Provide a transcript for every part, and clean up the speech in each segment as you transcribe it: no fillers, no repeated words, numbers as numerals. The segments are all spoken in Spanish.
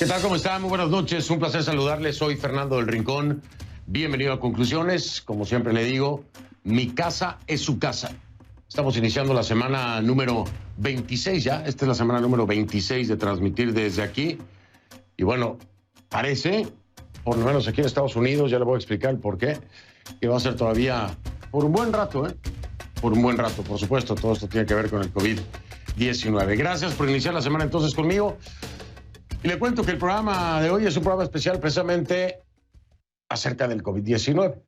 ¿Qué tal? ¿Cómo están? Muy buenas noches. Un placer saludarles. Soy Fernando del Rincón. Bienvenido a Conclusiones. Como siempre le digo, mi casa es su casa. Estamos iniciando la semana número 26 ya. Esta es la semana número 26 de transmitir desde aquí. Y bueno, parece, por lo menos aquí en Estados Unidos, ya le voy a explicar el por qué, que va a ser todavía por un buen rato, Por un buen rato, por supuesto. Todo esto tiene que ver con el COVID-19. Gracias por iniciar la semana entonces conmigo. Y le cuento que el programa de hoy es un programa especial precisamente acerca del COVID-19,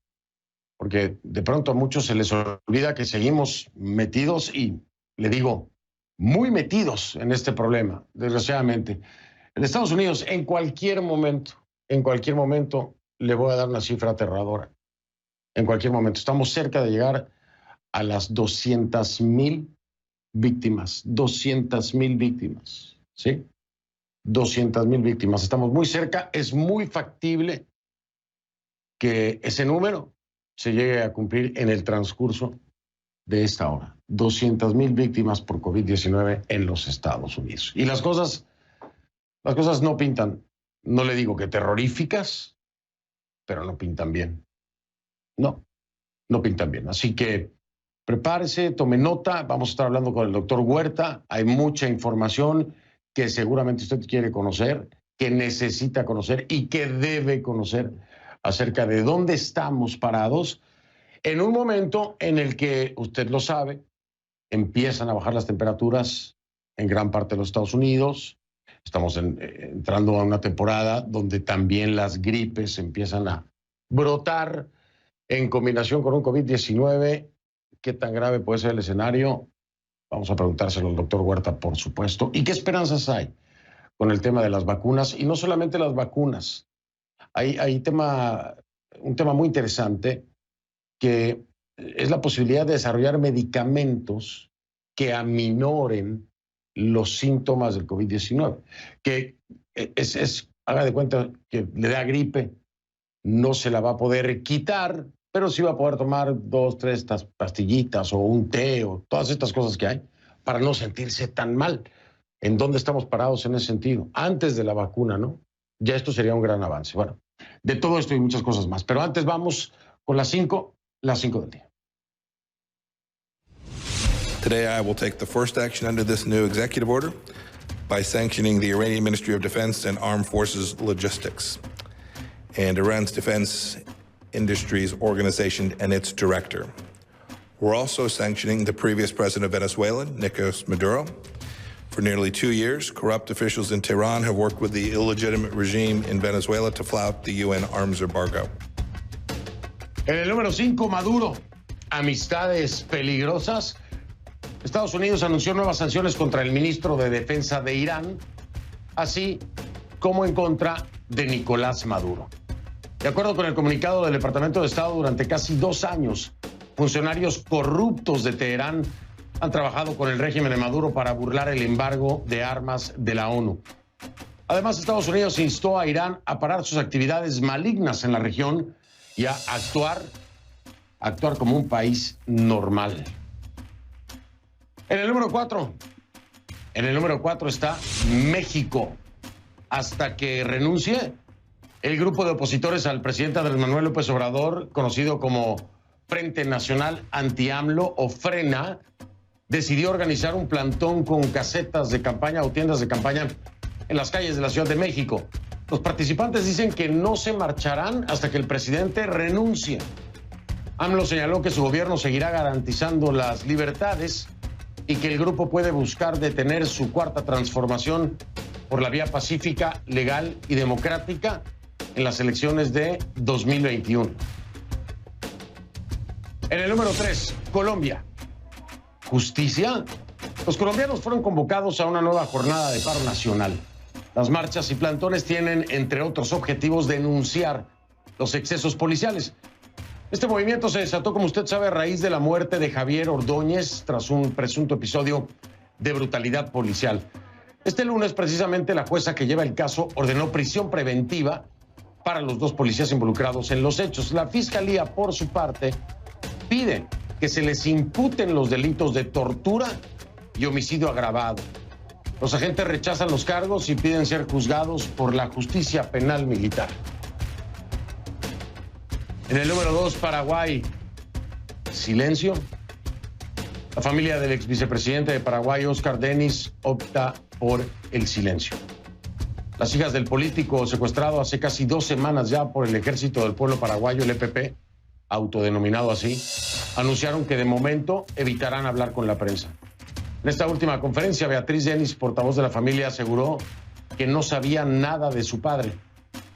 porque de pronto a muchos se les olvida que seguimos metidos y, le digo, muy metidos en este problema, desgraciadamente. En Estados Unidos, en cualquier momento, le voy a dar una cifra aterradora. En cualquier momento. Estamos cerca de llegar a las 200,000 víctimas. 200,000 víctimas, ¿sí? 200,000 víctimas. Estamos muy cerca. Es muy factible que ese número se llegue a cumplir en el transcurso de esta hora. 200,000 víctimas por COVID-19 en los Estados Unidos. Y las cosas no pintan, no le digo que terroríficas, pero no pintan bien. No pintan bien. Así que prepárese, tome nota. Vamos a estar hablando con el doctor Huerta. Hay mucha información que seguramente usted quiere conocer, que necesita conocer y que debe conocer acerca de dónde estamos parados en un momento en el que, usted lo sabe, empiezan a bajar las temperaturas en gran parte de los Estados Unidos. Estamos entrando a una temporada donde también las gripes empiezan a brotar en combinación con un COVID-19. ¿Qué tan grave puede ser el escenario? Vamos a preguntárselo al doctor Huerta, por supuesto. ¿Y qué esperanzas hay con el tema de las vacunas? Y no solamente las vacunas. Hay un tema muy interesante que es la posibilidad de desarrollar medicamentos que aminoren los síntomas del COVID-19. Que haga de cuenta que le da gripe, no se la va a poder quitar, pero sí va a poder tomar 2, 3 pastillitas o un té o todas estas cosas que hay para no sentirse tan mal. ¿En dónde estamos parados en ese sentido? Antes de la vacuna, ¿no? Ya esto sería un gran avance. Bueno, de todo esto y muchas cosas más. Pero antes vamos con las 5 del día. Today I will take the first action under this new executive order by sanctioning the Iranian Ministry of Defense and Armed Forces Logistics and Iran's Defense Industries Organization and its director. We're also sanctioning the previous president of Venezuela, Nicolás Maduro. For nearly 2 years, corrupt officials in Tehran have worked with the illegitimate regime in Venezuela to flout the UN arms embargo. En el número 5, Maduro. Amistades peligrosas. Estados Unidos anunció nuevas sanciones contra el ministro de Defensa de Irán, así como en contra de Nicolás Maduro. De acuerdo con el comunicado del Departamento de Estado, durante casi 2 años, funcionarios corruptos de Teherán han trabajado con el régimen de Maduro para burlar el embargo de armas de la ONU. Además, Estados Unidos instó a Irán a parar sus actividades malignas en la región y a actuar como un país normal. En el número 4 está México. Hasta que renuncie el grupo de opositores al presidente Andrés Manuel López Obrador, conocido como Frente Nacional Anti-AMLO o FRENA, decidió organizar un plantón con casetas de campaña o tiendas de campaña en las calles de la Ciudad de México. Los participantes dicen que no se marcharán hasta que el presidente renuncie. AMLO señaló que su gobierno seguirá garantizando las libertades y que el grupo puede buscar detener su cuarta transformación por la vía pacífica, legal y democrática en las elecciones de 2021. En el número 3, Colombia. ¿Justicia? Los colombianos fueron convocados a una nueva jornada de paro nacional. Las marchas y plantones tienen, entre otros objetivos, denunciar los excesos policiales. Este movimiento se desató, como usted sabe, a raíz de la muerte de Javier Ordóñez tras un presunto episodio de brutalidad policial. Este lunes, precisamente, la jueza que lleva el caso ordenó prisión preventiva para los 2 policías involucrados en los hechos. La Fiscalía, por su parte, pide que se les imputen los delitos de tortura y homicidio agravado. Los agentes rechazan los cargos y piden ser juzgados por la justicia penal militar. En el número 2, Paraguay. Silencio. La familia del ex vicepresidente de Paraguay, Oscar Denis, opta por el silencio. Las hijas del político secuestrado hace casi 2 semanas ya por el Ejército del Pueblo Paraguayo, el EPP, autodenominado así, anunciaron que de momento evitarán hablar con la prensa. En esta última conferencia, Beatriz Denis, portavoz de la familia, aseguró que no sabía nada de su padre.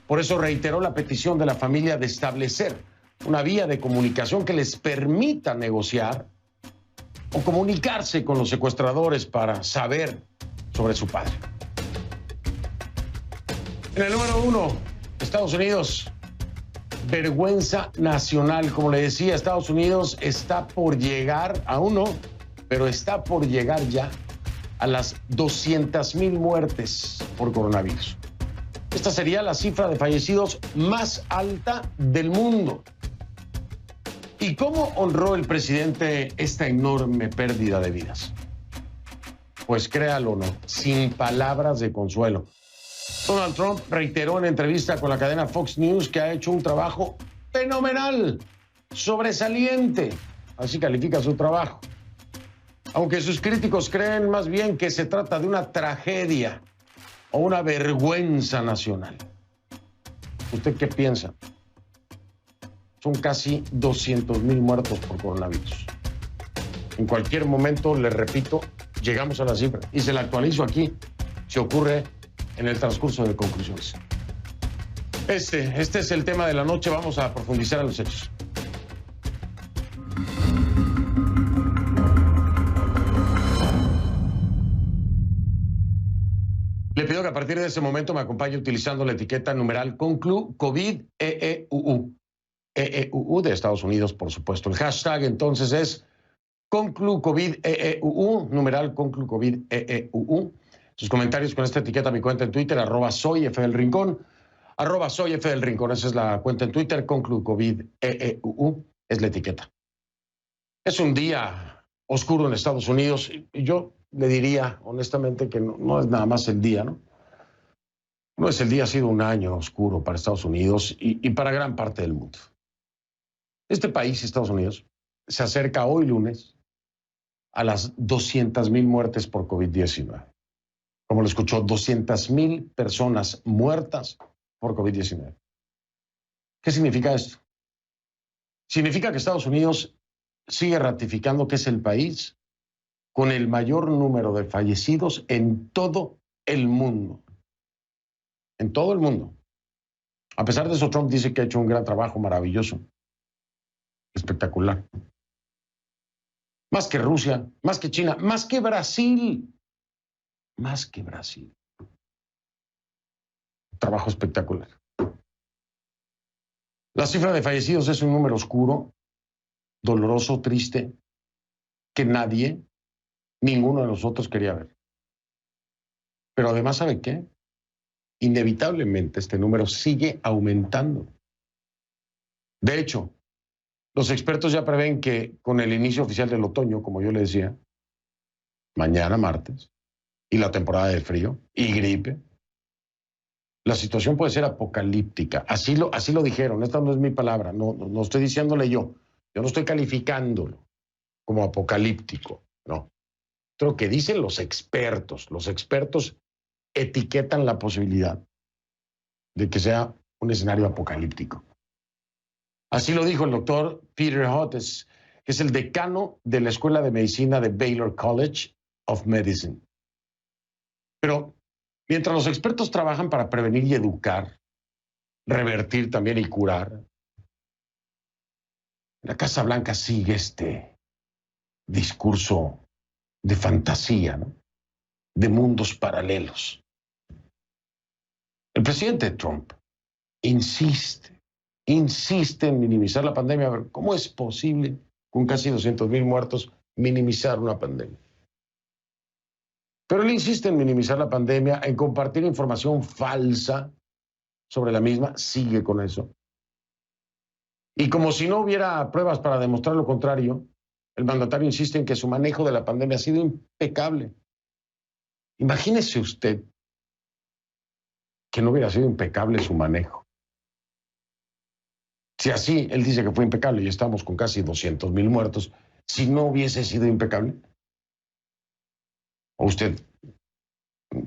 Por eso reiteró la petición de la familia de establecer una vía de comunicación que les permita negociar o comunicarse con los secuestradores para saber sobre su padre. En el número 1, Estados Unidos. Vergüenza nacional. Como le decía, Estados Unidos está por llegar, aún no, pero está por llegar ya a las 200,000 muertes por coronavirus. Esta sería la cifra de fallecidos más alta del mundo. ¿Y cómo honró el presidente esta enorme pérdida de vidas? Pues créalo o no, sin palabras de consuelo. Donald Trump reiteró en entrevista con la cadena Fox News que ha hecho un trabajo fenomenal, sobresaliente. Así califica su trabajo. Aunque sus críticos creen más bien que se trata de una tragedia o una vergüenza nacional. ¿Usted qué piensa? Son casi 200,000 muertos por coronavirus. En cualquier momento, le repito, llegamos a la cifra y se la actualizo aquí, si ocurre en el transcurso de conclusiones. Este es el tema de la noche. Vamos a profundizar en los hechos. Le pido que a partir de ese momento me acompañe utilizando la etiqueta numeral conclu COVID EEUU. EEUU de Estados Unidos, por supuesto. El hashtag entonces es conclu COVID EEUU, numeral conclu COVID EEUU. Sus comentarios con esta etiqueta, mi cuenta en Twitter, @soyfdelrincón, @soyfdelrincón. Esa es la cuenta en Twitter, conclu COVID EEUU, es la etiqueta. Es un día oscuro en Estados Unidos y yo le diría honestamente que no es nada más el día, ¿no? No es el día, ha sido un año oscuro para Estados Unidos y para gran parte del mundo. Este país, Estados Unidos, se acerca hoy lunes a las 200,000 muertes por COVID-19. Como lo escuchó, 200,000 personas muertas por COVID-19. ¿Qué significa esto? Significa que Estados Unidos sigue ratificando que es el país con el mayor número de fallecidos en todo el mundo. En todo el mundo. A pesar de eso, Trump dice que ha hecho un gran trabajo, maravilloso, espectacular. Más que Rusia, más que China, más que Brasil. Más que Brasil. Trabajo espectacular. La cifra de fallecidos es un número oscuro, doloroso, triste, que nadie, ninguno de nosotros quería ver. Pero además, ¿sabe qué? Inevitablemente este número sigue aumentando. De hecho, los expertos ya prevén que con el inicio oficial del otoño, como yo le decía, mañana martes, y la temporada de frío y gripe, la situación puede ser apocalíptica. Así lo dijeron, esta no es mi palabra, no estoy diciéndole yo no estoy calificándolo como apocalíptico, no. Lo que dicen los expertos etiquetan la posibilidad de que sea un escenario apocalíptico. Así lo dijo el doctor Peter Hotez, que es el decano de la Escuela de Medicina de Baylor College of Medicine. Pero mientras los expertos trabajan para prevenir y educar, revertir también y curar, la Casa Blanca sigue este discurso de fantasía, ¿no? De mundos paralelos. El presidente Trump insiste en minimizar la pandemia. A ver, ¿cómo es posible con casi 200,000 muertos minimizar una pandemia? Pero él insiste en minimizar la pandemia, en compartir información falsa sobre la misma, sigue con eso. Y como si no hubiera pruebas para demostrar lo contrario, el mandatario insiste en que su manejo de la pandemia ha sido impecable Imagínese usted que no hubiera sido impecable su manejo. Si así él dice que fue impecable y estamos con casi 200,000 muertos, si no hubiese sido impecable. ¿O usted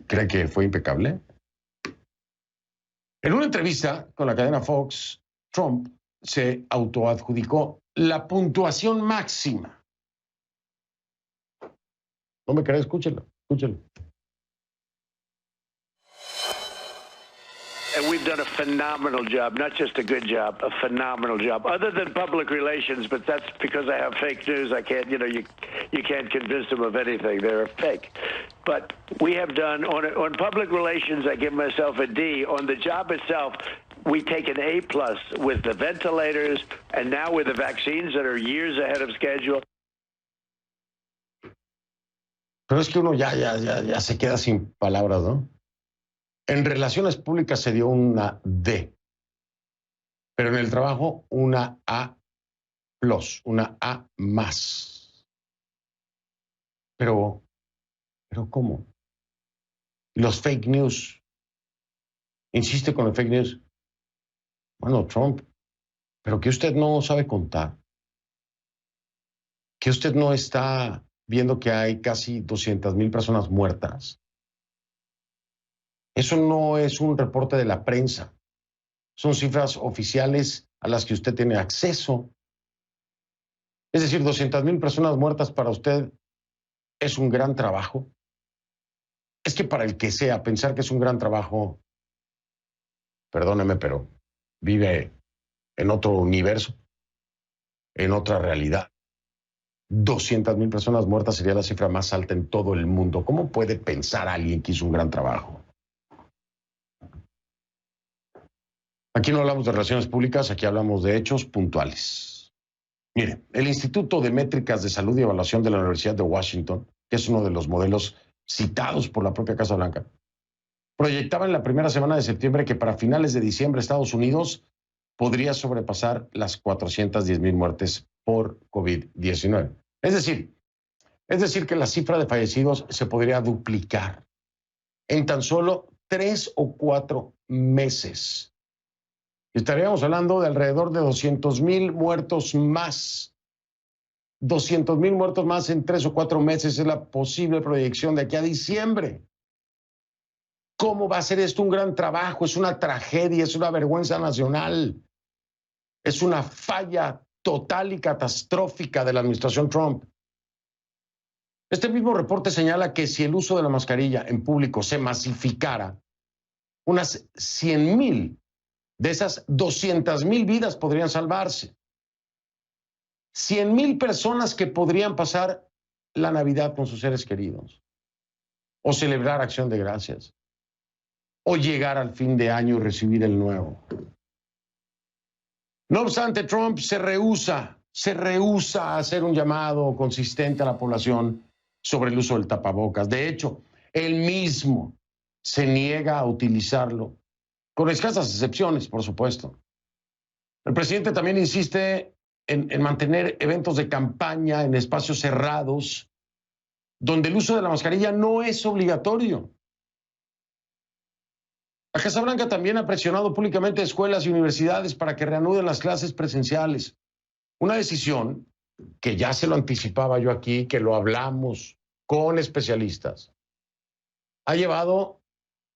cree que fue impecable? En una entrevista con la cadena Fox, Trump se autoadjudicó la puntuación máxima. ¿No me cree? Escúchelo, escúchelo. And we've done a phenomenal job, not just a good job, a phenomenal job. Other than public relations, but that's because I have fake news. I can't, you can't convince them of anything. They're fake. But we have done, on public relations, I give myself a D. On the job itself, we take an A+ with the ventilators and now with the vaccines that are years ahead of schedule. Pero es que uno ya se queda sin palabras, ¿no? En relaciones públicas se dio una D, pero en el trabajo una A+, una A+. Pero ¿cómo? Los fake news. Insiste con el fake news. Bueno, Trump, pero que usted no sabe contar. Que usted no está viendo que hay casi 200,000 personas muertas. Eso no es un reporte de la prensa. Son cifras oficiales a las que usted tiene acceso. Es decir, 200,000 personas muertas para usted es un gran trabajo. Es que para el que sea, pensar que es un gran trabajo, perdóneme, pero vive en otro universo, en otra realidad. 200,000 personas muertas sería la cifra más alta en todo el mundo. ¿Cómo puede pensar alguien que hizo un gran trabajo? Aquí no hablamos de relaciones públicas, aquí hablamos de hechos puntuales. Mire, el Instituto de Métricas de Salud y Evaluación de la Universidad de Washington, que es uno de los modelos citados por la propia Casa Blanca, proyectaba en la primera semana de septiembre que para finales de diciembre Estados Unidos podría sobrepasar las 410,000 muertes por COVID-19. Es decir, que la cifra de fallecidos se podría duplicar en tan solo 3 o 4 meses. Estaríamos hablando de alrededor de 200,000 muertos más. 200,000 muertos más en 3 o 4 meses es la posible proyección de aquí a diciembre. ¿Cómo va a ser esto un gran trabajo? Es una tragedia, es una vergüenza nacional. Es una falla total y catastrófica de la administración Trump. Este mismo reporte señala que si el uso de la mascarilla en público se masificara, unas 100,000 de esas 200,000 vidas podrían salvarse. 100,000 personas que podrían pasar la Navidad con sus seres queridos, o celebrar Acción de Gracias, o llegar al fin de año y recibir el nuevo. No obstante, Trump se rehúsa a hacer un llamado consistente a la población sobre el uso del tapabocas. De hecho, él mismo se niega a utilizarlo, con escasas excepciones, por supuesto. El presidente también insiste en mantener eventos de campaña en espacios cerrados, donde el uso de la mascarilla no es obligatorio. La Casa Blanca también ha presionado públicamente a escuelas y universidades para que reanuden las clases presenciales. Una decisión que ya se lo anticipaba yo aquí, que lo hablamos con especialistas, ha llevado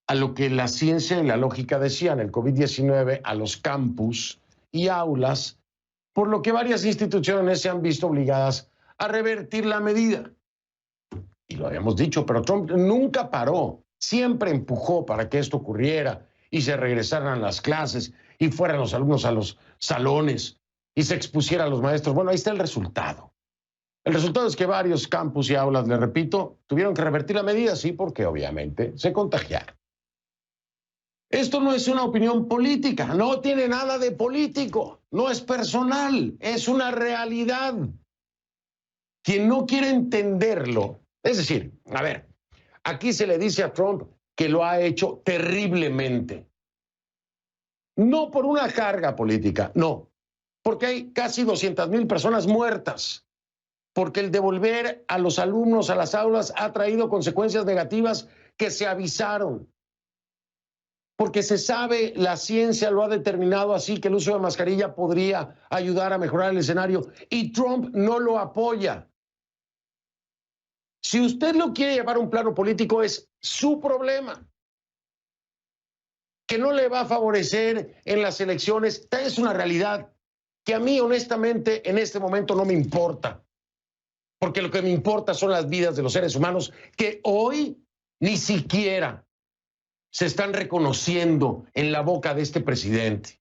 a lo que la ciencia y la lógica decían, el COVID-19 a los campus y aulas, por lo que varias instituciones se han visto obligadas a revertir la medida. Y lo habíamos dicho, pero Trump nunca paró, siempre empujó para que esto ocurriera y se regresaran las clases y fueran los alumnos a los salones y se expusiera a los maestros. Bueno, ahí está el resultado. El resultado es que varios campus y aulas, le repito, tuvieron que revertir la medida, sí, porque obviamente se contagiaron. Esto no es una opinión política, no tiene nada de político, no es personal, es una realidad. Quien no quiere entenderlo, es decir, a ver, aquí se le dice a Trump que lo ha hecho terriblemente. No por una carga política, no, porque hay casi 200,000 personas muertas, porque el devolver a los alumnos a las aulas ha traído consecuencias negativas que se avisaron. Porque se sabe, la ciencia lo ha determinado así, que el uso de mascarilla podría ayudar a mejorar el escenario, y Trump no lo apoya. Si usted lo quiere llevar a un plano político, es su problema. Que no le va a favorecer en las elecciones, es una realidad que a mí, honestamente, en este momento no me importa. Porque lo que me importa son las vidas de los seres humanos que hoy ni siquiera se están reconociendo en la boca de este presidente,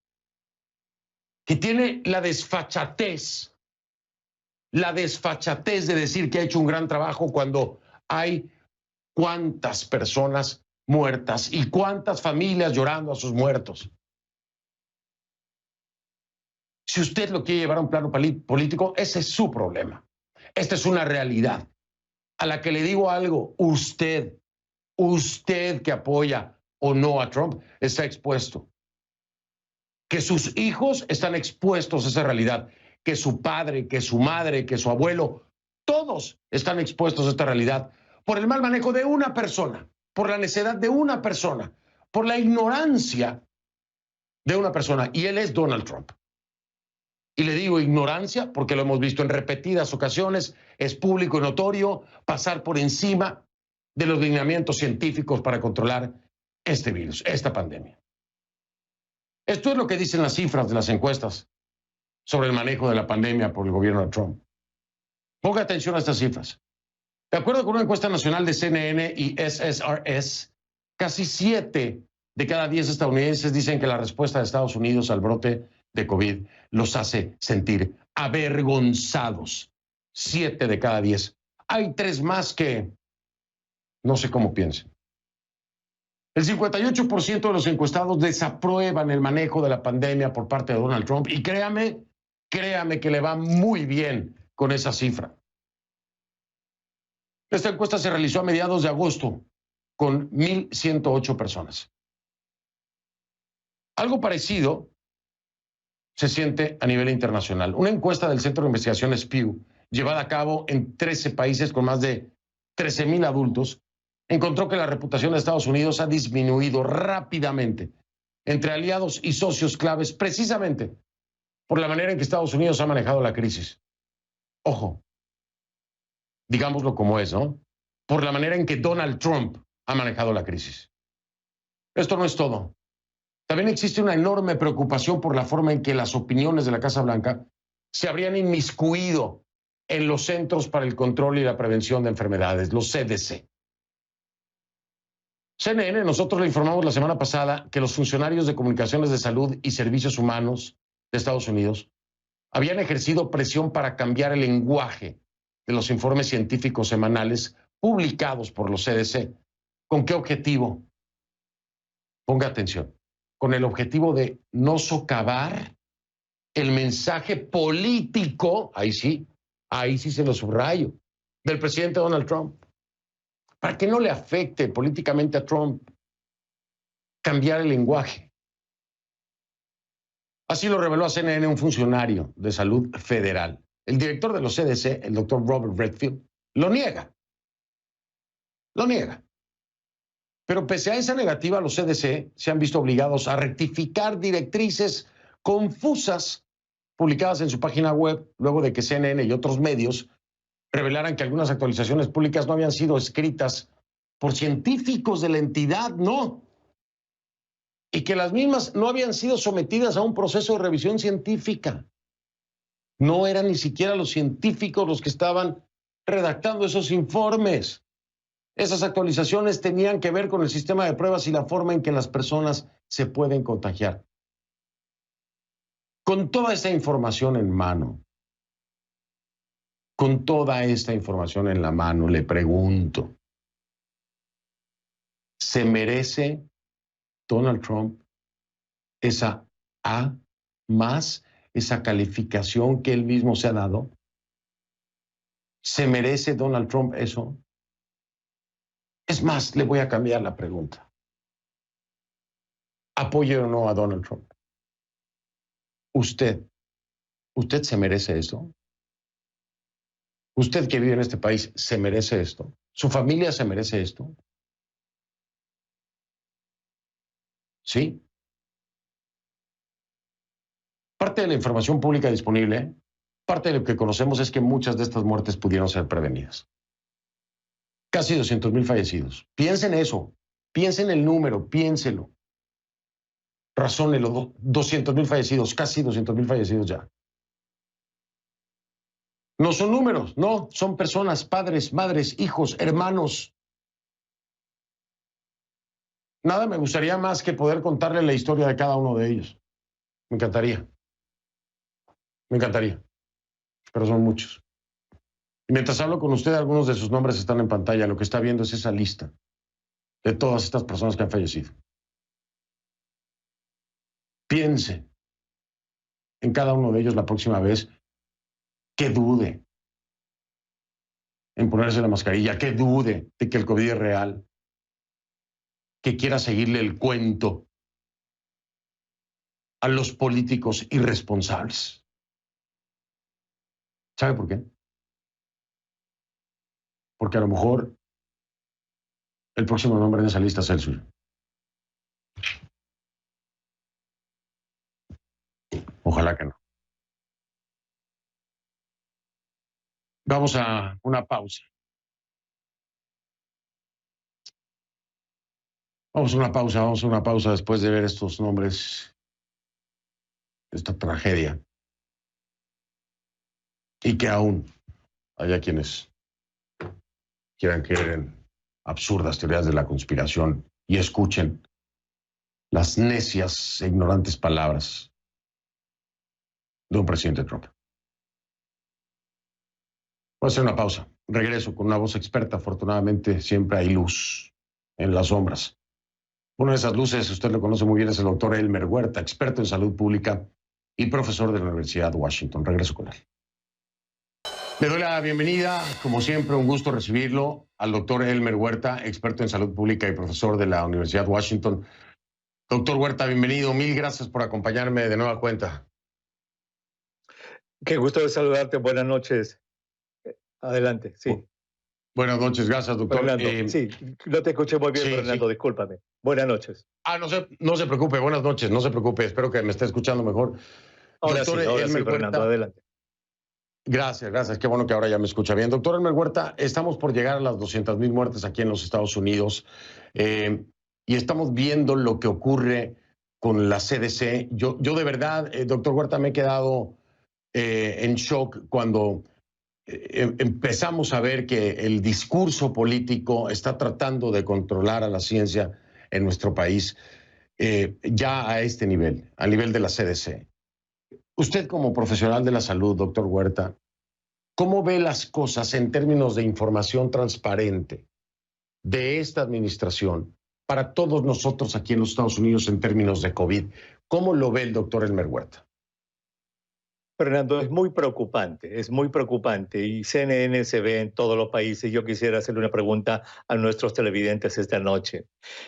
que tiene la desfachatez de decir que ha hecho un gran trabajo cuando hay cuántas personas muertas y cuántas familias llorando a sus muertos. Si usted lo quiere llevar a un plano político, ese es su problema. Esta es una realidad a la que le digo algo, usted que apoya o no a Trump, está expuesto. Que sus hijos están expuestos a esa realidad. Que su padre, que su madre, que su abuelo, todos están expuestos a esta realidad por el mal manejo de una persona, por la necedad de una persona, por la ignorancia de una persona. Y él es Donald Trump. Y le digo ignorancia porque lo hemos visto en repetidas ocasiones, es público y notorio, pasar por encima de los lineamientos científicos para controlar este virus, esta pandemia. Esto es lo que dicen las cifras de las encuestas sobre el manejo de la pandemia por el gobierno de Trump. Ponga atención a estas cifras. De acuerdo con una encuesta nacional de CNN y SSRS, casi 7 de cada 10 estadounidenses dicen que la respuesta de Estados Unidos al brote de COVID los hace sentir avergonzados. 7 de cada 10. Hay 3 más que no sé cómo piensen. El 58% de los encuestados desaprueban el manejo de la pandemia por parte de Donald Trump. Y créame que le va muy bien con esa cifra. Esta encuesta se realizó a mediados de agosto con 1,108 personas. Algo parecido se siente a nivel internacional. Una encuesta del Centro de Investigaciones Pew, llevada a cabo en 13 países con más de 13,000 adultos, encontró que la reputación de Estados Unidos ha disminuido rápidamente entre aliados y socios claves precisamente por la manera en que Estados Unidos ha manejado la crisis. Ojo, digámoslo como es, ¿no? Por la manera en que Donald Trump ha manejado la crisis. Esto no es todo. También existe una enorme preocupación por la forma en que las opiniones de la Casa Blanca se habrían inmiscuido en los Centros para el Control y la Prevención de Enfermedades, los CDC. CNN, nosotros le informamos la semana pasada que los funcionarios de comunicaciones de salud y servicios humanos de Estados Unidos habían ejercido presión para cambiar el lenguaje de los informes científicos semanales publicados por los CDC. ¿Con qué objetivo? Ponga atención. Con el objetivo de no socavar el mensaje político, ahí sí se lo subrayo, del presidente Donald Trump. Para que no le afecte políticamente a Trump cambiar el lenguaje. Así lo reveló a CNN un funcionario de salud federal. El director de los CDC, el doctor Robert Redfield, lo niega. Lo niega. Pero pese a esa negativa, los CDC se han visto obligados a rectificar directrices confusas publicadas en su página web luego de que CNN y otros medios revelaran que algunas actualizaciones públicas no habían sido escritas por científicos de la entidad, no. Y que las mismas no habían sido sometidas a un proceso de revisión científica. No eran ni siquiera los científicos los que estaban redactando esos informes. Esas actualizaciones tenían que ver con el sistema de pruebas y la forma en que las personas se pueden contagiar. Con toda esta información en mano, con toda esta información en la mano, le pregunto, ¿se merece Donald Trump esa A más, esa calificación que él mismo se ha dado? ¿Se merece Donald Trump eso? Es más, le voy a cambiar la pregunta. ¿Apoye o no a Donald Trump? ¿Usted se merece esto? ¿Usted que vive en este país se merece esto? ¿Su familia se merece esto? Sí. Parte de la información pública disponible, parte de lo que conocemos es que muchas de estas muertes pudieron ser prevenidas. Casi 200,000 fallecidos. Piensen eso, piensen el número, piénselo. Razónelo, 200,000 fallecidos, casi 200,000 fallecidos ya. No son números, no, son personas, padres, madres, hijos, hermanos. Nada me gustaría más que poder contarle la historia de cada uno de ellos. Me encantaría. Me encantaría. Pero son muchos. Y mientras hablo con usted, algunos de sus nombres están en pantalla. Lo que está viendo es esa lista de todas estas personas que han fallecido. Piense en cada uno de ellos la próxima vez que dude en ponerse la mascarilla, que dude de que el COVID es real, que quiera seguirle el cuento a los políticos irresponsables. ¿Sabe por qué? Porque a lo mejor el próximo nombre en esa lista es el suyo. Ojalá que no. Vamos a una pausa. Vamos a una pausa después de ver estos nombres, esta tragedia. Y que aún haya quienes quieran creer en absurdas teorías de la conspiración y escuchen las necias e ignorantes palabras de un presidente Trump. Voy a hacer una pausa. Regreso con una voz experta. Afortunadamente, siempre hay luz en las sombras. Una de esas luces, usted lo conoce muy bien, es el doctor Elmer Huerta, experto en salud pública y profesor de la Universidad de Washington. Regreso con él. Le doy la bienvenida, como siempre, un gusto recibirlo, al doctor Elmer Huerta, experto en salud pública y profesor de la Universidad de Washington. Doctor Huerta, bienvenido. Mil gracias por acompañarme de nueva cuenta. Qué gusto de saludarte. Buenas noches. Adelante, sí. Buenas noches, gracias, doctor. Fernando, sí, no te escuché muy bien, sí, Fernando, sí. Discúlpame. Buenas noches. No se preocupe, buenas noches, no se preocupe, espero que me esté escuchando mejor. Ahora doctor sí, Elmer Fernando, Huerta, adelante. Gracias, qué bueno que ahora ya me escucha bien. Doctor Elmer Huerta, estamos por llegar a las 200,000 muertes aquí en los Estados Unidos y estamos viendo lo que ocurre con la CDC. Yo de verdad, doctor Huerta, me he quedado en shock cuando empezamos a ver que el discurso político está tratando de controlar a la ciencia en nuestro país ya a este nivel, a nivel de la CDC. Usted como profesional de la salud, doctor Huerta, ¿cómo ve las cosas en términos de información transparente de esta administración para todos nosotros aquí en los Estados Unidos en términos de COVID? ¿Cómo lo ve el doctor Elmer Huerta? Fernando, es muy preocupante y CNN se ve en todos los países. Yo quisiera hacerle una pregunta a nuestros televidentes esta noche.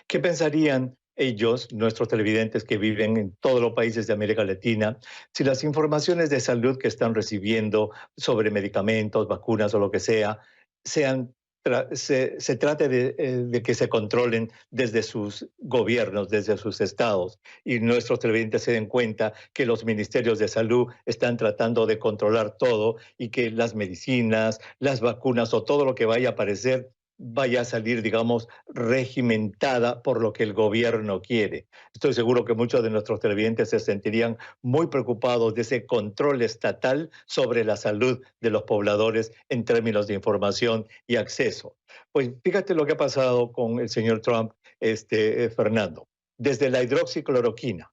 ¿Qué pensarían ellos, nuestros televidentes que viven en todos los países de América Latina, si las informaciones de salud que están recibiendo sobre medicamentos, vacunas o lo que sea, se trate de que se controlen desde sus gobiernos, desde sus estados, y nuestros televidentes se den cuenta que los ministerios de salud están tratando de controlar todo y que las medicinas, las vacunas o todo lo que vaya a aparecer vaya a salir, digamos, regimentada por lo que el gobierno quiere. Estoy seguro que muchos de nuestros televidentes se sentirían muy preocupados de ese control estatal sobre la salud de los pobladores en términos de información y acceso. Pues fíjate lo que ha pasado con el señor Trump, Fernando. Desde la hidroxicloroquina,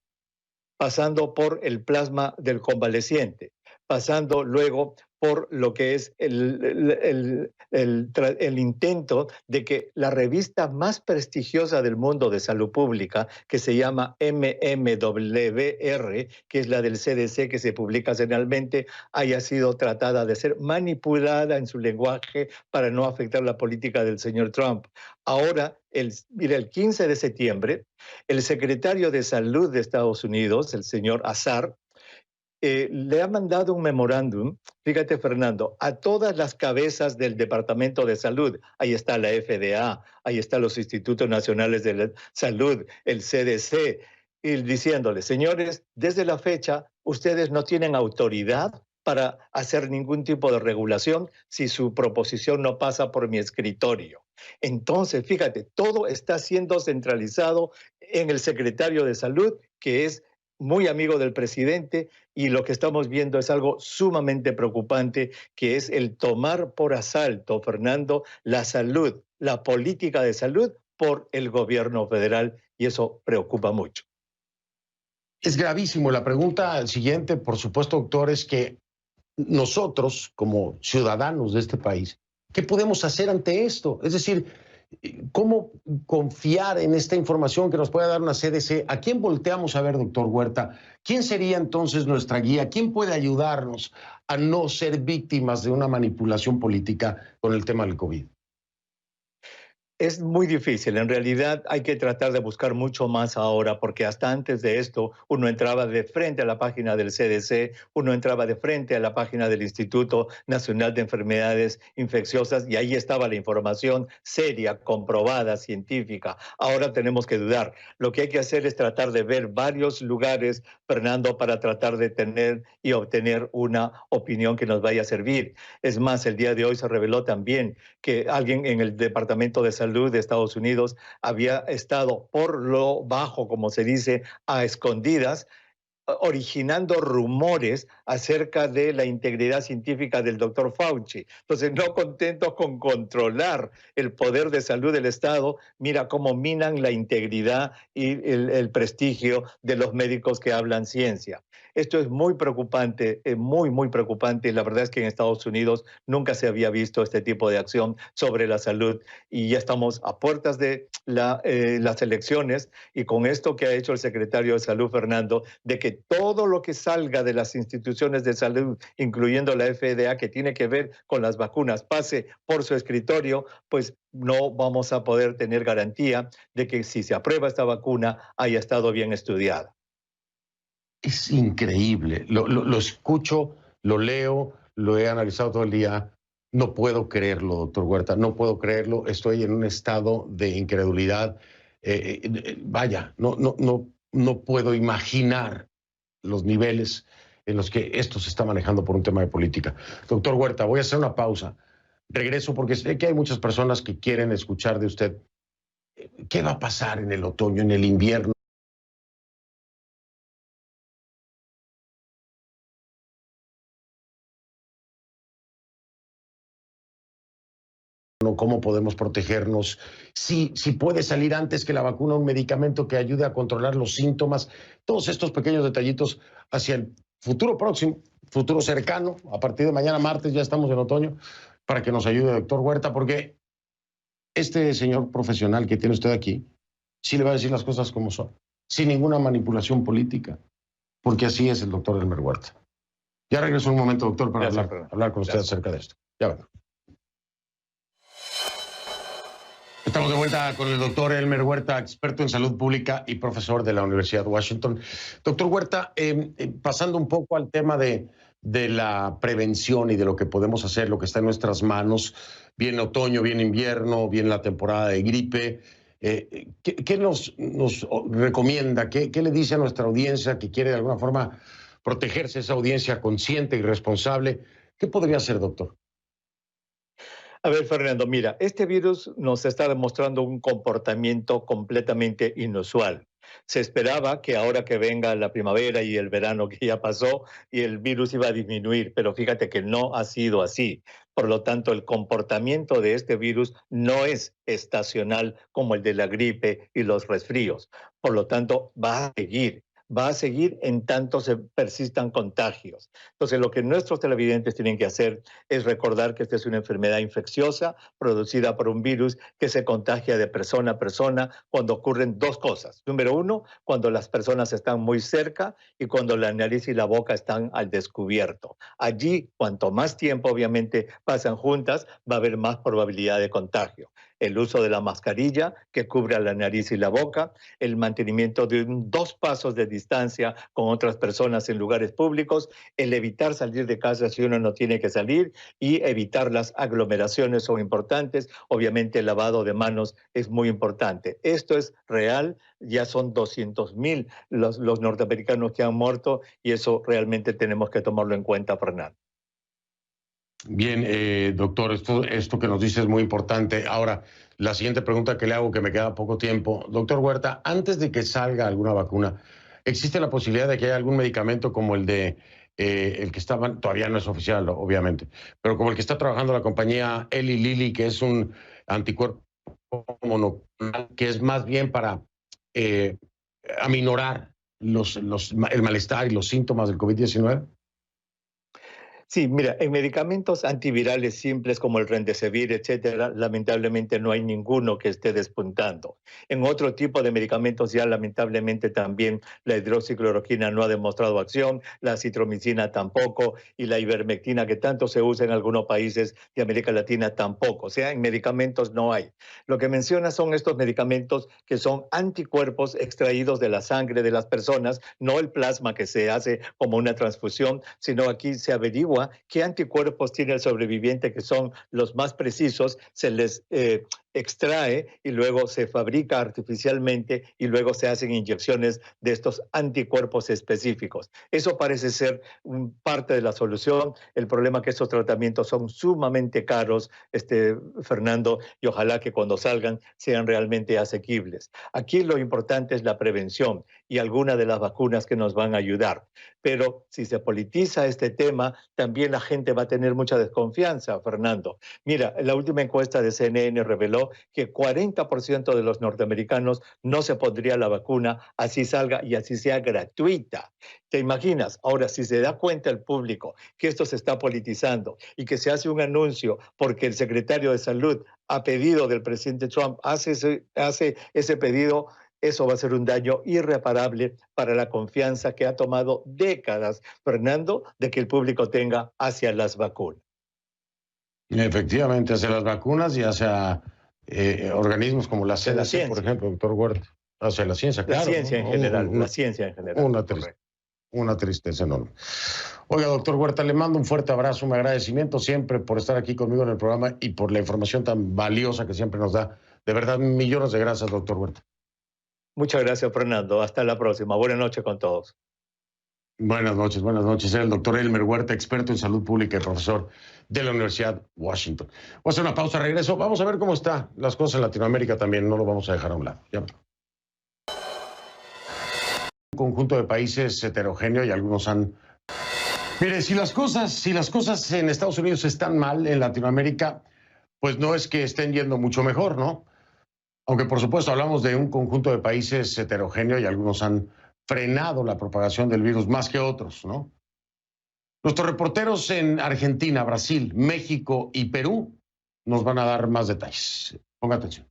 pasando por el plasma del convaleciente, pasando luego por lo que es el intento de que la revista más prestigiosa del mundo de salud pública, que se llama MMWR, que es la del CDC que se publica semanalmente, haya sido tratada de ser manipulada en su lenguaje para no afectar la política del señor Trump. Ahora, el 15 de septiembre, el secretario de Salud de Estados Unidos, el señor Azar, le ha mandado un memorándum, fíjate Fernando, a todas las cabezas del Departamento de Salud. Ahí está la FDA, ahí están los Institutos Nacionales de la Salud, el CDC, y diciéndoles, señores, desde la fecha ustedes no tienen autoridad para hacer ningún tipo de regulación si su proposición no pasa por mi escritorio. Entonces, fíjate, todo está siendo centralizado en el secretario de Salud, que es muy amigo del presidente, y lo que estamos viendo es algo sumamente preocupante, que es el tomar por asalto, Fernando, la salud, la política de salud por el gobierno federal, y eso preocupa mucho. Es gravísimo. La pregunta siguiente, por supuesto, doctor, es que nosotros, como ciudadanos de este país, ¿qué podemos hacer ante esto? Es decir, ¿cómo confiar en esta información que nos puede dar una CDC? ¿A quién volteamos a ver, doctor Huerta? ¿Quién sería entonces nuestra guía? ¿Quién puede ayudarnos a no ser víctimas de una manipulación política con el tema del COVID? Es muy difícil, en realidad hay que tratar de buscar mucho más ahora, porque hasta antes de esto uno entraba de frente a la página del CDC, uno entraba de frente a la página del Instituto Nacional de Enfermedades Infecciosas y ahí estaba la información seria, comprobada, científica. Ahora tenemos que dudar. Lo que hay que hacer es tratar de ver varios lugares, Fernando, para tratar de tener y obtener una opinión que nos vaya a servir. Es más, el día de hoy se reveló también que alguien en el Departamento de Salud de Estados Unidos había estado por lo bajo, como se dice, a escondidas, originando rumores acerca de la integridad científica del doctor Fauci. Entonces, no contentos con controlar el poder de salud del Estado, mira cómo minan la integridad y el prestigio de los médicos que hablan ciencia. Esto es muy preocupante, muy, muy preocupante. La verdad es que en Estados Unidos nunca se había visto este tipo de acción sobre la salud y ya estamos a puertas de las elecciones, y con esto que ha hecho el secretario de Salud, Fernando, de que todo lo que salga de las instituciones de salud, incluyendo la FDA, que tiene que ver con las vacunas, pase por su escritorio, pues no vamos a poder tener garantía de que si se aprueba esta vacuna haya estado bien estudiada. Es increíble. Lo escucho, lo leo, lo he analizado todo el día. No puedo creerlo, doctor Huerta, no puedo creerlo. Estoy en un estado de incredulidad. Vaya, no puedo imaginar los niveles en los que esto se está manejando por un tema de política. Doctor Huerta, voy a hacer una pausa. Regreso porque sé que hay muchas personas que quieren escuchar de usted. ¿Qué va a pasar en el otoño, en el invierno? ¿Cómo podemos protegernos? Si puede salir antes que la vacuna un medicamento que ayude a controlar los síntomas. Todos estos pequeños detallitos hacia el futuro próximo, futuro cercano. A partir de mañana martes ya estamos en otoño, para que nos ayude, doctor Huerta, porque este señor profesional que tiene usted aquí sí le va a decir las cosas como son, sin ninguna manipulación política, porque así es el doctor Elmer Huerta. Ya regreso un momento, doctor, para hablar con usted acerca de esto. Ya bueno. Estamos de vuelta con el doctor Elmer Huerta, experto en salud pública y profesor de la Universidad de Washington. Doctor Huerta, pasando un poco al tema de la prevención y de lo que podemos hacer, lo que está en nuestras manos, bien otoño, bien invierno, bien la temporada de gripe, ¿qué nos recomienda? ¿Qué le dice a nuestra audiencia que quiere de alguna forma protegerse, esa audiencia consciente y responsable? ¿Qué podría hacer, doctor? A ver, Fernando, mira, este virus nos está demostrando un comportamiento completamente inusual. Se esperaba que ahora que venga la primavera y el verano que ya pasó, y el virus iba a disminuir, pero fíjate que no ha sido así. Por lo tanto, el comportamiento de este virus no es estacional como el de la gripe y los resfríos. Por lo tanto, va a seguir en tanto se persistan contagios. Entonces, lo que nuestros televidentes tienen que hacer es recordar que esta es una enfermedad infecciosa producida por un virus que se contagia de persona a persona cuando ocurren dos cosas. Número uno, cuando las personas están muy cerca y cuando la nariz y la boca están al descubierto. Allí, cuanto más tiempo obviamente pasan juntas, va a haber más probabilidad de contagio. el uso de la mascarilla que cubra la nariz y la boca, el mantenimiento de 2 pasos de distancia con otras personas en lugares públicos, el evitar salir de casa si uno no tiene que salir y evitar las aglomeraciones son importantes. Obviamente el lavado de manos es muy importante. Esto es real, ya son 200,000 los norteamericanos que han muerto y eso realmente tenemos que tomarlo en cuenta, Fernando. Bien, doctor, esto que nos dice es muy importante. Ahora, la siguiente pregunta que le hago, que me queda poco tiempo. Doctor Huerta, antes de que salga alguna vacuna, ¿existe la posibilidad de que haya algún medicamento como el de el que estaban, todavía no es oficial, obviamente, pero como el que está trabajando la compañía Eli Lilly, que es un anticuerpo monoclonal, que es más bien para aminorar el malestar y los síntomas del COVID-19? Sí, mira, en medicamentos antivirales simples como el Remdesivir, etcétera, lamentablemente no hay ninguno que esté despuntando. En otro tipo de medicamentos ya lamentablemente también la hidroxicloroquina no ha demostrado acción, la acitromicina tampoco y la ivermectina que tanto se usa en algunos países de América Latina tampoco. O sea, en medicamentos no hay. Lo que menciona son estos medicamentos que son anticuerpos extraídos de la sangre de las personas, no el plasma que se hace como una transfusión, sino aquí se averigua qué anticuerpos tiene el sobreviviente que son los más precisos, se les extrae y luego se fabrica artificialmente y luego se hacen inyecciones de estos anticuerpos específicos. Eso parece ser parte de la solución. El problema es que estos tratamientos son sumamente caros, Fernando, y ojalá que cuando salgan sean realmente asequibles. Aquí lo importante es la prevención y algunas de las vacunas que nos van a ayudar. Pero si se politiza este tema, también la gente va a tener mucha desconfianza, Fernando. Mira, la última encuesta de CNN reveló que 40% de los norteamericanos no se pondría la vacuna así salga y así sea gratuita. ¿Te imaginas? Ahora, si se da cuenta el público que esto se está politizando y que se hace un anuncio porque el secretario de Salud a pedido del presidente Trump hace ese pedido, eso va a ser un daño irreparable para la confianza que ha tomado décadas, Fernando, de que el público tenga hacia las vacunas. Efectivamente, hacia las vacunas y hacia organismos como la CDC, por ejemplo, doctor Huerta. Hacia la ciencia, claro. La ciencia en general, la ciencia en general. Una tristeza enorme. Oiga, doctor Huerta, le mando un fuerte abrazo, un agradecimiento siempre por estar aquí conmigo en el programa y por la información tan valiosa que siempre nos da. De verdad, millones de gracias, doctor Huerta. Muchas gracias, Fernando. Hasta la próxima. Buenas noches con todos. Buenas noches, buenas noches. El doctor Elmer Huerta, experto en salud pública y profesor de la Universidad Washington. Voy a hacer una pausa, regreso. Vamos a ver cómo están las cosas en Latinoamérica también. No lo vamos a dejar a un lado. Ya. Un conjunto de países heterogéneo y algunos han... Mire, si las cosas en Estados Unidos están mal, en Latinoamérica, pues no es que estén yendo mucho mejor, ¿no? Aunque, por supuesto, hablamos de un conjunto de países heterogéneo y algunos han frenado la propagación del virus más que otros, ¿no? Nuestros reporteros en Argentina, Brasil, México y Perú nos van a dar más detalles. Ponga atención.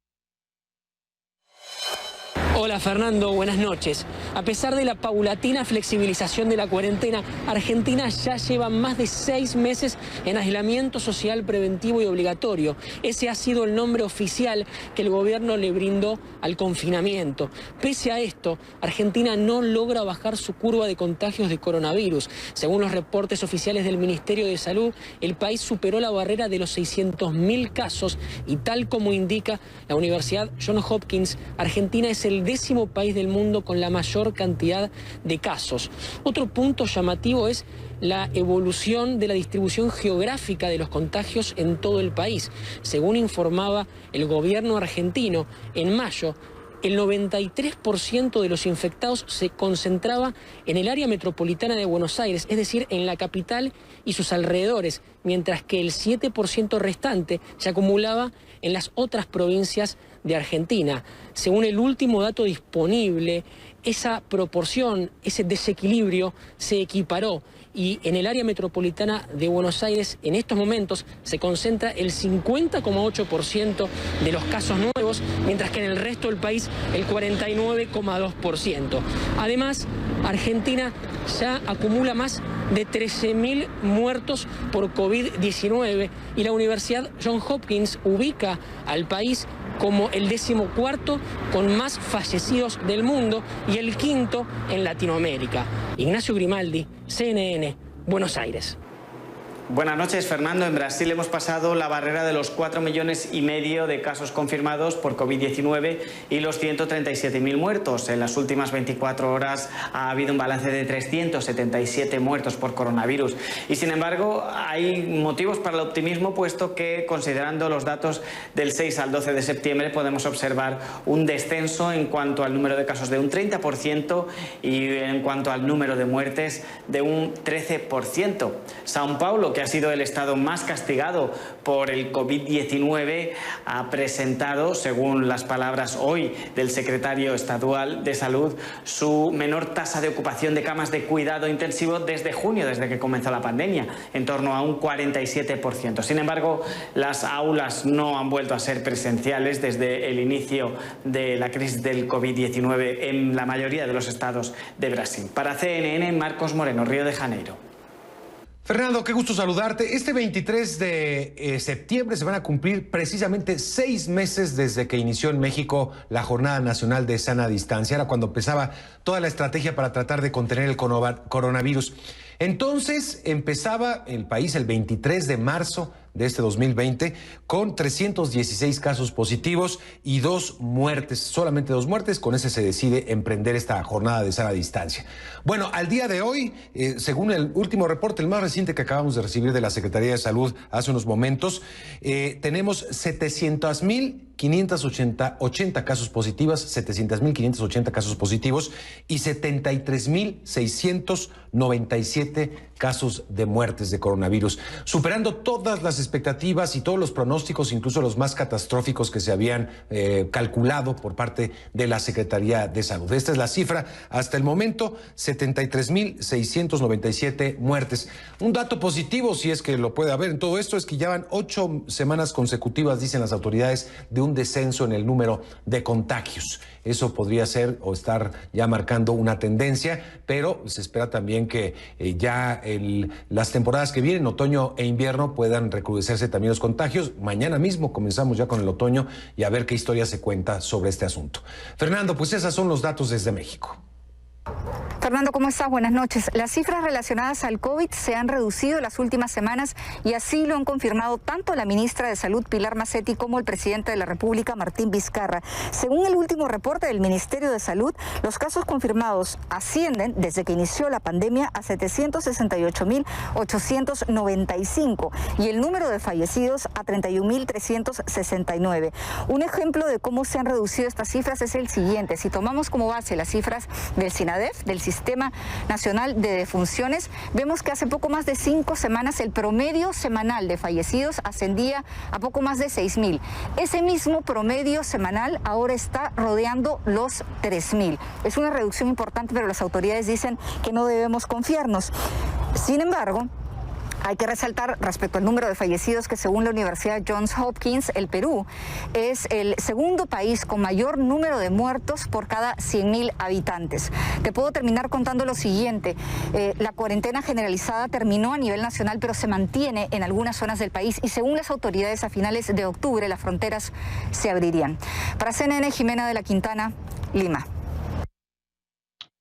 Hola Fernando, buenas noches. A pesar de la paulatina flexibilización de la cuarentena, Argentina ya lleva más de 6 meses en aislamiento social preventivo y obligatorio. Ese ha sido el nombre oficial que el gobierno le brindó al confinamiento. Pese a esto, Argentina no logra bajar su curva de contagios de coronavirus. Según los reportes oficiales del Ministerio de Salud, el país superó la barrera de los 600.000 casos y tal como indica la Universidad Johns Hopkins, Argentina es el 10º país del mundo con la mayor cantidad de casos. Otro punto llamativo es la evolución de la distribución geográfica de los contagios en todo el país. Según informaba el gobierno argentino, en mayo, el 93% de los infectados se concentraba en el área metropolitana de Buenos Aires, es decir, en la capital y sus alrededores, mientras que el 7% restante se acumulaba en las otras provincias de Argentina. Según el último dato disponible, esa proporción, ese desequilibrio se equiparó y en el área metropolitana de Buenos Aires en estos momentos se concentra el 50,8% de los casos nuevos, mientras que en el resto del país el 49,2%. Además, Argentina ya acumula más de 13.000 muertos por COVID-19 y la Universidad Johns Hopkins ubica al país como el 14º con más fallecidos del mundo y el 5º en Latinoamérica. Ignacio Grimaldi, CNN, Buenos Aires. Buenas noches, Fernando. En Brasil hemos pasado la barrera de los 4,5 millones de casos confirmados por COVID-19 y los 137.000 muertos. En las últimas 24 horas ha habido un balance de 377 muertos por coronavirus. Y sin embargo, hay motivos para el optimismo, puesto que, considerando los datos del 6 al 12 de septiembre, podemos observar un descenso en cuanto al número de casos de un 30% y en cuanto al número de muertes de un 13%. São Paulo, que ha sido el estado más castigado por el COVID-19, ha presentado, según las palabras hoy del secretario estadual de Salud, su menor tasa de ocupación de camas de cuidado intensivo desde junio, desde que comenzó la pandemia, en torno a un 47%. Sin embargo, las aulas no han vuelto a ser presenciales desde el inicio de la crisis del COVID-19 en la mayoría de los estados de Brasil. Para CNN, Marcos Moreno, Río de Janeiro. Fernando, qué gusto saludarte. Este 23 de septiembre se van a cumplir precisamente 6 meses desde que inició en México la Jornada Nacional de Sana Distancia. Era cuando empezaba toda la estrategia para tratar de contener el coronavirus. Entonces empezaba el país el 23 de marzo de este 2020 con 316 casos positivos y 2 muertes, solamente 2 muertes. Con ese se decide emprender esta jornada de sana distancia. Bueno, al día de hoy, según el último reporte, el más reciente que acabamos de recibir de la Secretaría de Salud hace unos momentos, tenemos 700.580 casos positivos, 700.580 casos positivos y 73.697 casos de muertes de coronavirus, superando todas las expectativas y todos los pronósticos, incluso los más catastróficos que se habían calculado por parte de la Secretaría de Salud. Esta es la cifra hasta el momento, 73.697 muertes. Un dato positivo, si es que lo puede haber en todo esto, es que ya van 8 semanas consecutivas, dicen las autoridades, de un descenso en el número de contagios. Eso podría ser o estar ya marcando una tendencia, pero se espera también que ya las temporadas que vienen, otoño e invierno, puedan recrudecerse también los contagios. Mañana mismo comenzamos ya con el otoño y a ver qué historia se cuenta sobre este asunto. Fernando, pues esos son los datos desde México. Fernando, ¿cómo estás? Buenas noches. Las cifras relacionadas al COVID se han reducido en las últimas semanas y así lo han confirmado tanto la ministra de Salud, Pilar Macetti, como el presidente de la República, Martín Vizcarra. Según el último reporte del Ministerio de Salud, los casos confirmados ascienden desde que inició la pandemia a 768.895 y el número de fallecidos a 31.369. Un ejemplo de cómo se han reducido estas cifras es el siguiente. Si tomamos como base las cifras del SINADEF, del Sistema Nacional de Defunciones, vemos que hace poco más de 5 semanas el promedio semanal de fallecidos ascendía a poco más de 6.000. Ese mismo promedio semanal ahora está rodeando los 3.000. Es una reducción importante, pero las autoridades dicen que no debemos confiarnos. Sin embargo, hay que resaltar respecto al número de fallecidos que, según la Universidad Johns Hopkins, el Perú es el segundo país con mayor número de muertos por cada 100.000 habitantes. Te puedo terminar contando lo siguiente. La cuarentena generalizada terminó a nivel nacional, pero se mantiene en algunas zonas del país y, según las autoridades, a finales de octubre las fronteras se abrirían. Para CNN, Jimena de la Quintana, Lima.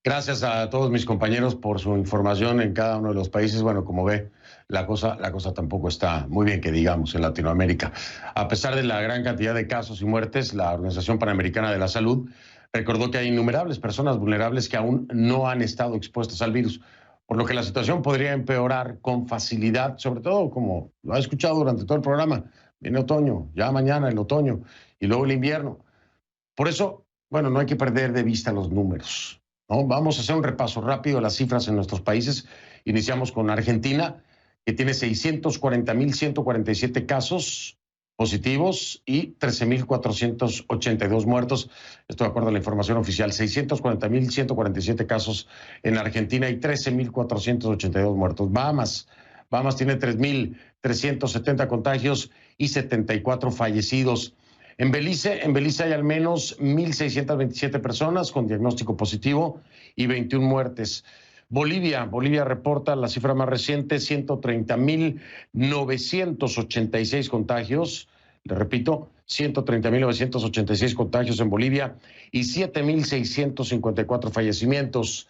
Gracias a todos mis compañeros por su información en cada uno de los países. Bueno, como ve, la cosa tampoco está muy bien, que digamos, en Latinoamérica. A pesar de la gran cantidad de casos y muertes, la Organización Panamericana de la Salud recordó que hay innumerables personas vulnerables que aún no han estado expuestas al virus, por lo que la situación podría empeorar con facilidad, sobre todo, como lo ha escuchado durante todo el programa, viene otoño, ya mañana el otoño y luego el invierno. Por eso, bueno, no hay que perder de vista los números, ¿no? Vamos a hacer un repaso rápido de las cifras en nuestros países. Iniciamos con Argentina, que tiene 640.147 casos positivos y 13.482 muertos. Esto de acuerdo a la información oficial. 640.147 casos en Argentina y 13.482 muertos. Bahamas tiene 3.370 contagios y 74 fallecidos. En Belice hay al menos 1.627 personas con diagnóstico positivo y 21 muertes. Bolivia reporta la cifra más reciente, 130.986 contagios, le repito, 130.986 contagios en Bolivia y 7.654 fallecimientos.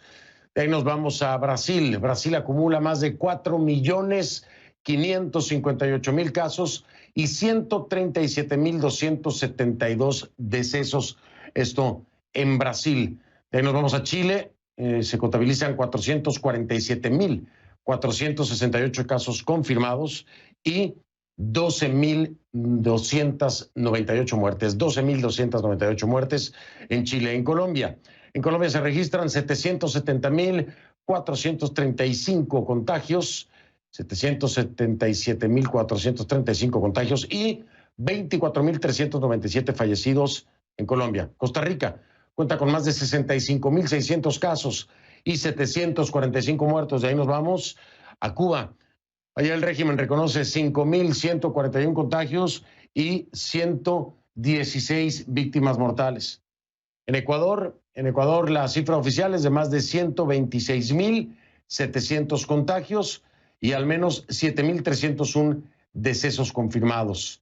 De ahí nos vamos a Brasil. Brasil acumula más de 4.558.000 casos y 137.272 decesos. Esto en Brasil. De ahí nos vamos a Chile. Se contabilizan 447.468 casos confirmados y 12.298 muertes. 12.298 muertes en Chile. En Colombia se registran 770.435 contagios, 777.435 contagios y 24.397 fallecidos en Colombia. Costa Rica cuenta con más de 65.600 casos y 745 muertos. De ahí nos vamos a Cuba. Allá el régimen reconoce 5.141 contagios y 116 víctimas mortales. En Ecuador la cifra oficial es de más de 126.700 contagios y al menos 7.301 decesos confirmados.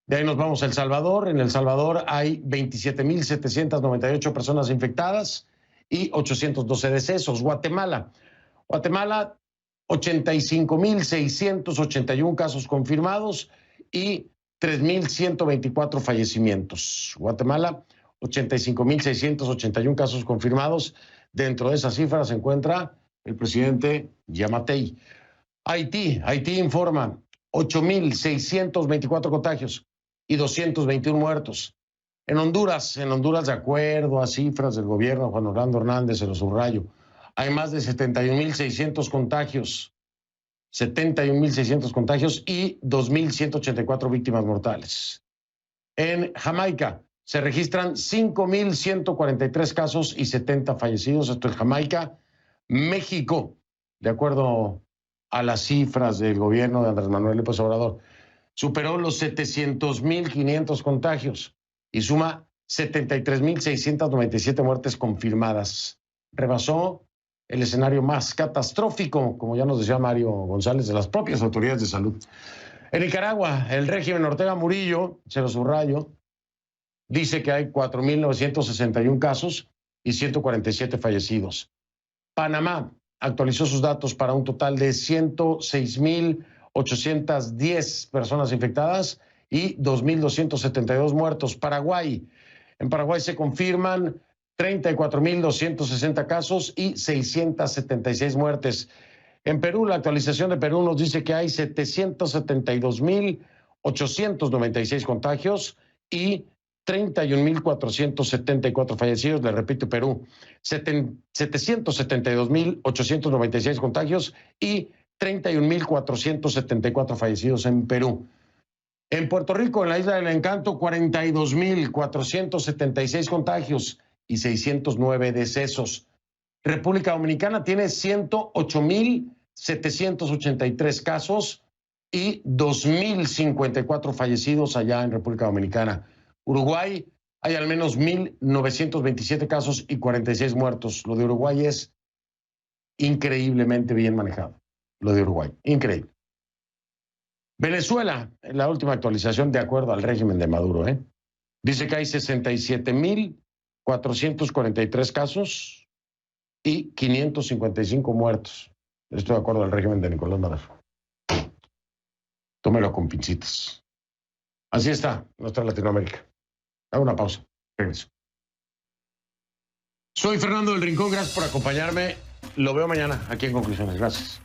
De ahí nos vamos a El Salvador. En El Salvador hay 27.798 personas infectadas y 812 decesos. Guatemala, 85.681 casos confirmados y 3.124 fallecimientos. Guatemala, 85.681 casos confirmados. Dentro de esas cifras se encuentra el presidente Yamatei. Haití informa 8.624 contagios y 221 muertos. En Honduras, de acuerdo a cifras del gobierno Juan Orlando Hernández, se lo subrayo, hay más de 71.600 contagios. 71.600 contagios y 2.184 víctimas mortales. En Jamaica se registran 5.143 casos y 70 fallecidos. Esto es Jamaica. México, de acuerdo a las cifras del gobierno de Andrés Manuel López Obrador, superó los 700.500 contagios y suma 73.697 muertes confirmadas. Rebasó el escenario más catastrófico, como ya nos decía Mario González, de las propias autoridades de salud. En Nicaragua, el régimen Ortega Murillo, se lo subrayo, dice que hay 4.961 casos y 147 fallecidos. Panamá actualizó sus datos para un total de 106.810 personas infectadas y 2.272 muertos. En Paraguay se confirman 34.260 casos y 676 muertes. En Perú, la actualización de Perú nos dice que hay 772.896 contagios y 31.474 fallecidos. Le repito, Perú, 772.896 contagios y 31.474 fallecidos en Perú. En Puerto Rico, en la Isla del Encanto, 42.476 contagios y 609 decesos. República Dominicana tiene 108.783 casos y 2.054 fallecidos allá en República Dominicana. Uruguay, hay al menos 1.927 casos y 46 muertos. Lo de Uruguay es increíblemente bien manejado. Lo de Uruguay, increíble. Venezuela, en la última actualización de acuerdo al régimen de Maduro, dice que hay 67.443 casos y 555 muertos. Esto de acuerdo al régimen de Nicolás Maduro. Tómelo con pincitas. Así está nuestra Latinoamérica. Hago una pausa. Regreso. Soy Fernando del Rincón. Gracias por acompañarme. Lo veo mañana aquí en Conclusiones. Gracias.